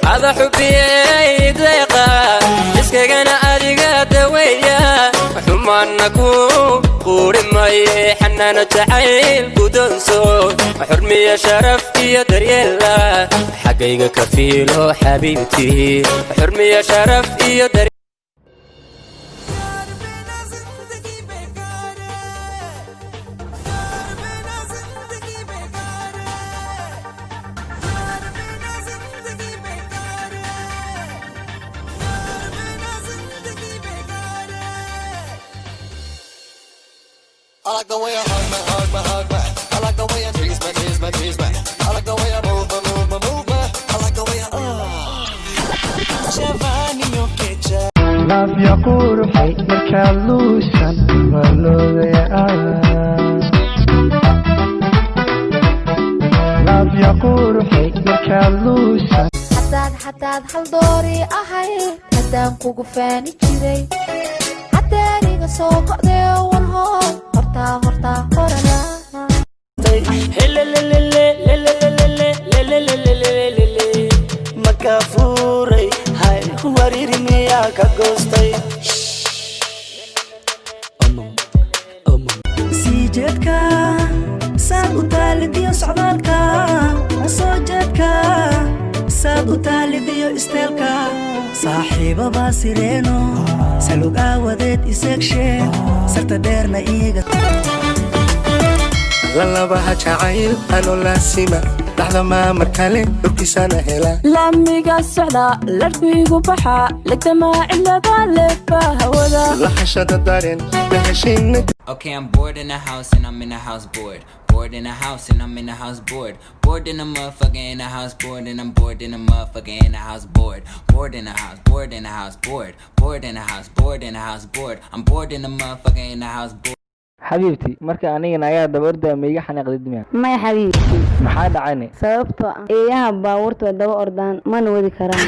هذا حبي ضيقة اسكينا أديقة دوية حما نكون قوري ماي حنانا تعيل بدون صوت حرمي شرف يا دريلا حقيقة كفيله حبيبتي حرمي شرف يا دريلا I like the way you hug me, hug me, hug me. I like the way you tease me, tease me, tease me. I like the way you move me, move me, move me. I like the way you Giovanni o Kecha. Love your qurxay marka luusan walooya Love your qurxay marka luusan حتى hal doori ahay hadaan kugu faani jiray hadaan soo go'day warho horta horana makafuuray hay waririmiya ka goostay sijeedka saad u taalidiyo socdaalka soo jeedka saad u taalidiyo isteelka saaxiibaba sireeno salug aawadeed iseegshe sarta dheerna iiga lalabaha jacayl ano laasima dhaxda maa markale dhulkiisana hela lamiga socda larbigu baxa lagdamaa cilada leeba hawada lahashada dareen lahashayna. Okay, I'm bored in the house and I'm in the house bored. Bored in the house and I'm in the house bored. Bored in the motherfucker in the house bored and I'm bored in the motherfucker in the house bored. Bored in the house, bored in the house bored. Bored in the house, bored in the house bored. I'm bored in the motherfucker in the house bored. حبيبتي marka aniga naga dabarda meega xanaaqdid miya may xabiibti maxaa dhacay sababtoo ah eeyaha baawarta daba ordaan man wadi karaan